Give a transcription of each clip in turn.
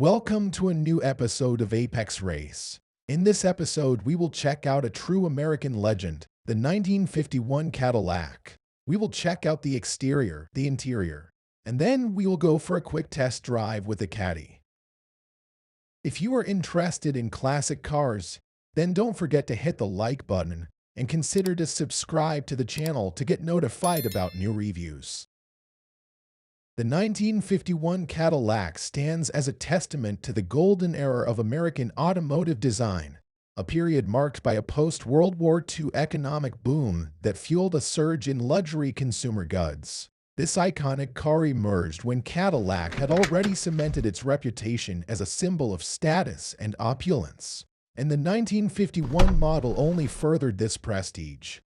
Welcome to a new episode of Apex Race. In this episode, we will check out a true American legend, the 1951 Cadillac. We will check out the exterior, the interior, and then we will go for a quick test drive with the Caddy. If you are interested in classic cars, then don't forget to hit the like button and consider to subscribe to the channel to get notified about new reviews. The 1951 Cadillac stands as a testament to the golden era of American automotive design, a period marked by a post-World War II economic boom that fueled a surge in luxury consumer goods. This iconic car emerged when Cadillac had already cemented its reputation as a symbol of status and opulence, and the 1951 model only furthered this prestige.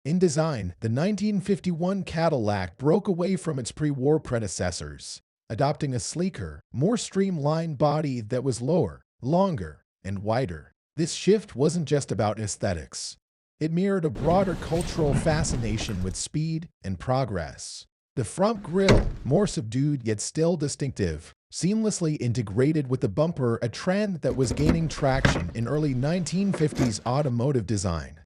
In design, the 1951 Cadillac broke away from its pre-war predecessors, adopting a sleeker, more streamlined body that was lower, longer, and wider. This shift wasn't just about aesthetics. It mirrored a broader cultural fascination with speed and progress. The front grille, more subdued yet still distinctive, seamlessly integrated with the bumper, a trend that was gaining traction in early 1950s automotive design.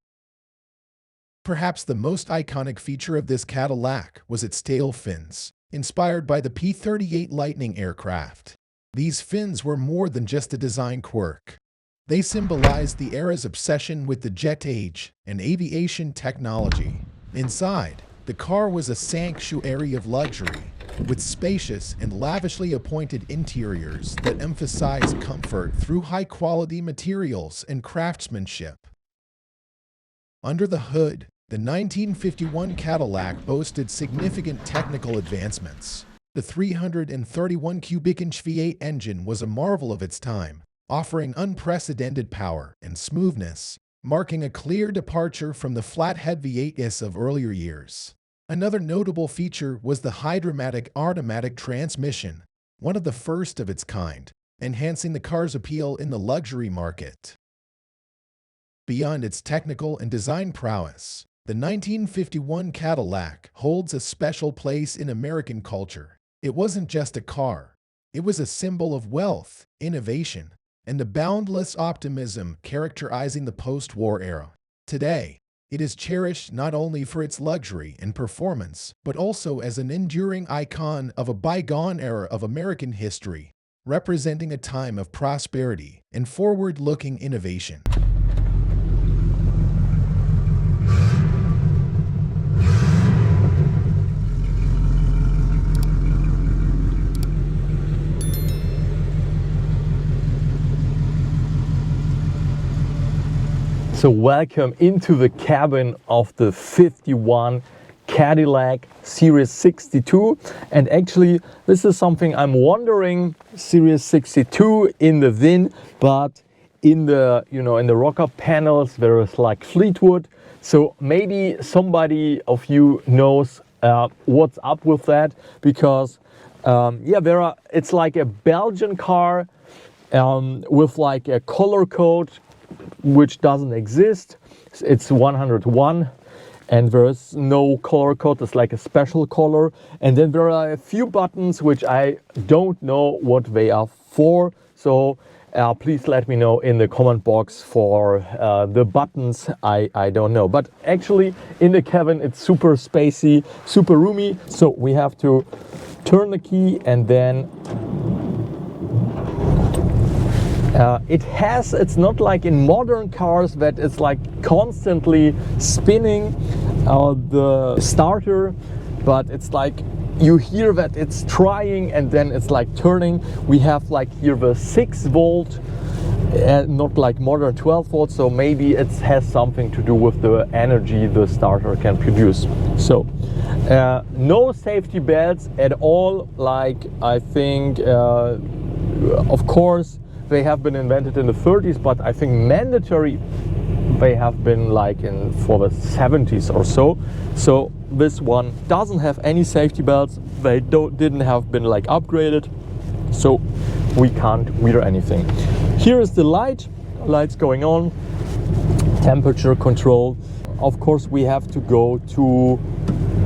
Perhaps the most iconic feature of this Cadillac was its tail fins, inspired by the P-38 Lightning aircraft. These fins were more than just a design quirk. They symbolized the era's obsession with the jet age and aviation technology. Inside, the car was a sanctuary of luxury, with spacious and lavishly appointed interiors that emphasized comfort through high-quality materials and craftsmanship. Under the hood, the 1951 Cadillac boasted significant technical advancements. The 331 cubic-inch V8 engine was a marvel of its time, offering unprecedented power and smoothness, marking a clear departure from the flathead V8s of earlier years. Another notable feature was the hydromatic automatic transmission, one of the first of its kind, enhancing the car's appeal in the luxury market. Beyond its technical and design prowess, the 1951 Cadillac holds a special place in American culture. It wasn't just a car. It was a symbol of wealth, innovation, and the boundless optimism characterizing the post-war era. Today, it is cherished not only for its luxury and performance, but also as an enduring icon of a bygone era of American history, representing a time of prosperity and forward-looking innovation. So welcome into the cabin of the 51 Cadillac Series 62, and actually this is something I'm wondering, Series 62 in the VIN, but in the in the rocker panels there is like Fleetwood, so maybe somebody of you knows what's up with that, because yeah, it's like a Belgian car with like a color code which doesn't exist. It's 101 and there's no color code. It's like a special color, and then there are a few buttons which I don't know what they are for, so please let me know in the comment box for the buttons. I don't know, but actually in the cabin it's super spacey, super roomy. So we have to turn the key, and then it's not like in modern cars that it's like constantly spinning the starter, but it's like you hear that it's trying and then it's like turning. We have like here the 6 volt, not like modern 12 volt, so maybe it has something to do with the energy the starter can produce. So no safety belts at all, like I think of course they have been invented in the 30s, but I think mandatory they have been like for the 70s or so. So this one doesn't have any safety belts. They didn't have been like upgraded, so we can't wear anything. Here is the lights going on, temperature control. Of course we have to go to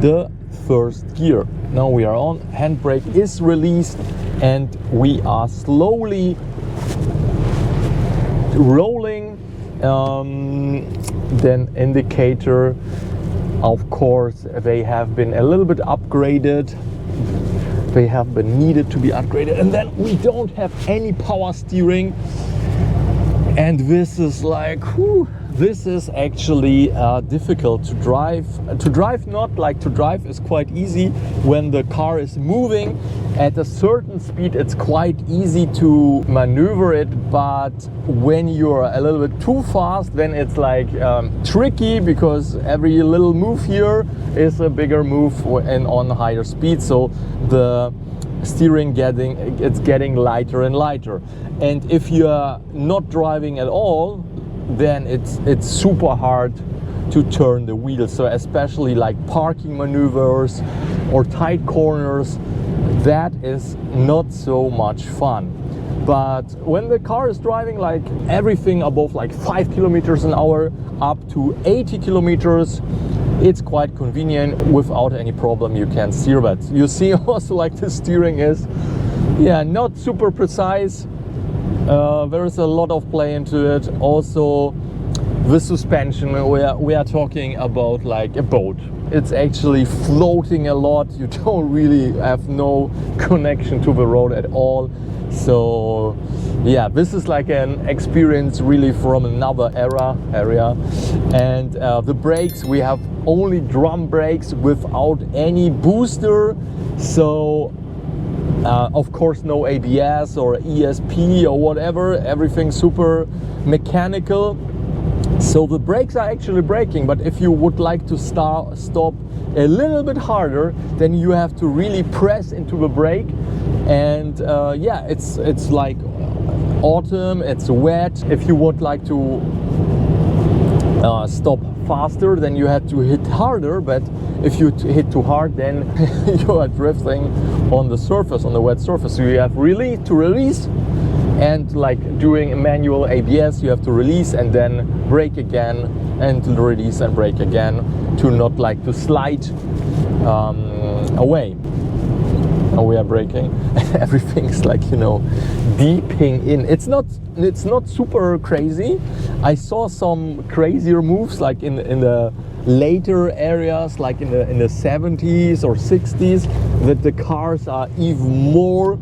the first gear. Now we are on, handbrake is released, and we are slowly rolling. Then indicator, of course, they have been a little bit upgraded. They have been needed to be upgraded, and then we don't have any power steering, and this is like, whew, this is actually difficult to drive. To drive is quite easy when the car is moving at a certain speed. It's quite easy to maneuver it, but when you're a little bit too fast, then it's like tricky, because every little move here is a bigger move and on higher speed. So the steering it's getting lighter and lighter. And if you're not driving at all, then it's super hard to turn the wheel. So especially like parking maneuvers or tight corners, that is not so much fun. But when the car is driving like everything above like 5 kilometers an hour up to 80 kilometers, it's quite convenient. Without any problem you can steer. But you see also like the steering is not super precise. There is a lot of play into it. Also the suspension, we are talking about like a boat. It's actually floating a lot. You don't really have no connection to the road at all. So yeah, this is like an experience really from another area. And the brakes, we have only drum brakes without any booster. So of course no ABS or ESP or whatever, everything super mechanical. So the brakes are actually braking, but if you would like to stop a little bit harder, then you have to really press into the brake. And it's like autumn, it's wet. If you would like to stop faster, then you have to hit harder. But if you hit too hard, then you are drifting on the surface, on the wet surface. So you have really to release, and like doing a manual ABS, you have to release and then brake again, and release and brake again, to not like to slide away. Now we are braking. Everything's like, you know, deeping in. It's not super crazy. I saw some crazier moves like in the later areas, like in the 70s or 60s, that the cars are even more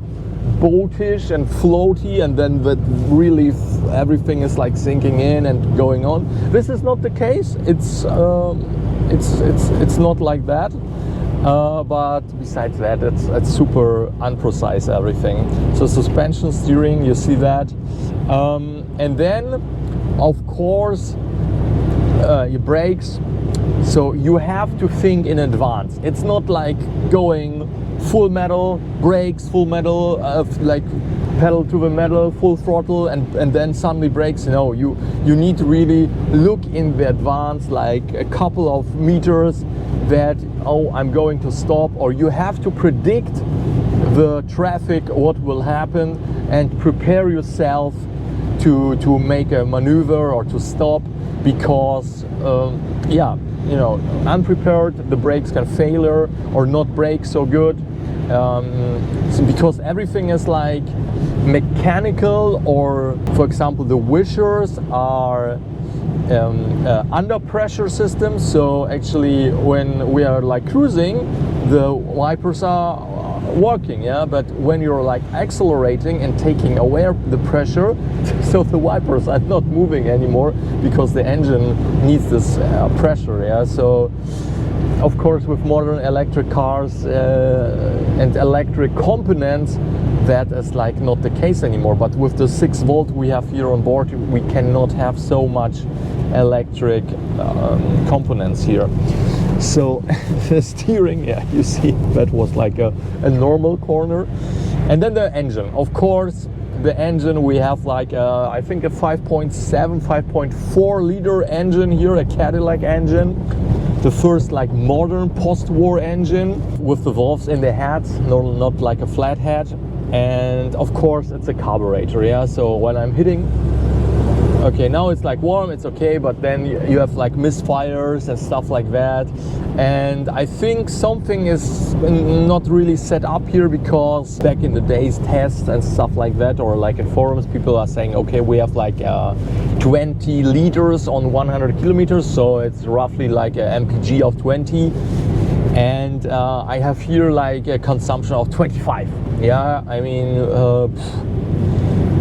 boatish and floaty, and then that really everything is like sinking in and going on. This is not the case. It's not like that. But besides that, it's super unprecise, everything. So suspension, steering, you see that. And then, of course, your brakes. So you have to think in advance. It's not like going full metal, brakes, full metal, like pedal to the metal, full throttle, and then suddenly brakes. No, you need to really look in the advance, like a couple of meters, that, oh, I'm going to stop. Or you have to predict the traffic, what will happen, and prepare yourself to make a maneuver or to stop, because you know, unprepared, the brakes can fail or not brake so good. So because everything is like mechanical, or for example the wishers are under pressure systems. So actually when we are like cruising, the wipers are working, yeah, but when you're like accelerating and taking away the pressure, so the wipers are not moving anymore, because the engine needs this pressure, yeah. So of course with modern electric cars and electric components, that is like not the case anymore. But with the 6 volt we have here on board, we cannot have so much electric components here. So the steering, yeah, you see, that was like a normal corner. And then the engine, of course, the engine, we have like I think a 5.7, 5.4 liter engine here, a Cadillac engine. The first like modern post-war engine with the valves in the head, not like a flat head. And of course it's a carburetor, yeah. So when I'm hitting Okay, now it's like warm, it's okay, but then you have like misfires and stuff like that. And I think something is not really set up here, because back in the days, tests and stuff like that, or like in forums, people are saying, okay, we have like 20 liters on 100 kilometers, so it's roughly like an MPG of 20. And I have here like a consumption of 25. Yeah, I mean,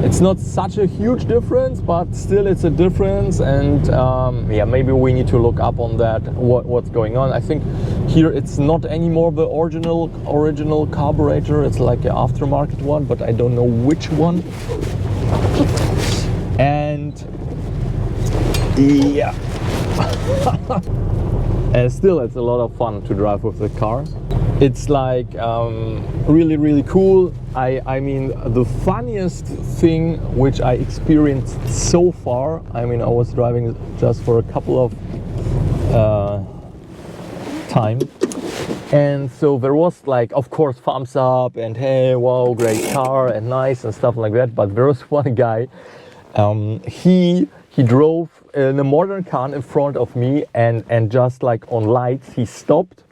it's not such a huge difference, but still it's a difference. And yeah, maybe we need to look up on that, what's going on. I think here it's not anymore the original carburetor, it's like an aftermarket one, but I don't know which one. And yeah. And still it's a lot of fun to drive with the car. It's like really cool. I mean, the funniest thing which I experienced so far, I mean, I was driving just for a couple of time, and so there was like, of course, thumbs up and hey, wow, great car and nice and stuff like that. But there was one guy, he drove in a modern car in front of me, and just like on lights, he stopped,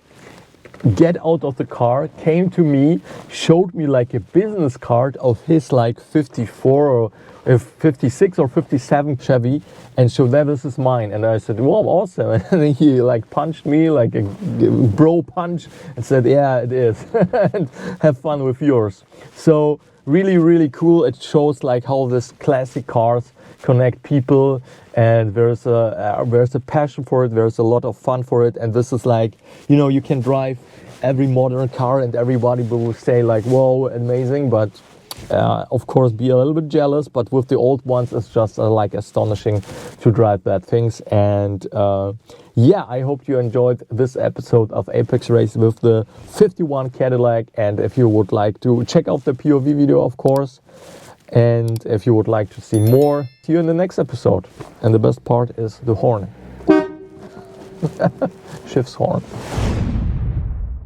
get out of the car, came to me, showed me like a business card of his like 54 or 56 or 57 Chevy, and showed that this is mine. And I said, wow, awesome. And then he like punched me like a bro punch and said, yeah, it is. And have fun with yours. So really cool. It shows like how this classic cars connect people, and there's a passion for it, there's a lot of fun for it. And this is like, you know, you can drive every modern car and everybody will say like, whoa, amazing, but of course be a little bit jealous. But with the old ones, it's just like astonishing to drive that things. And yeah, I hope you enjoyed this episode of Apex Race with the 51 Cadillac. And if you would like to check out the POV video, of course, and if you would like to see more, see you in the next episode. And the best part is the horn. Schiff's horn.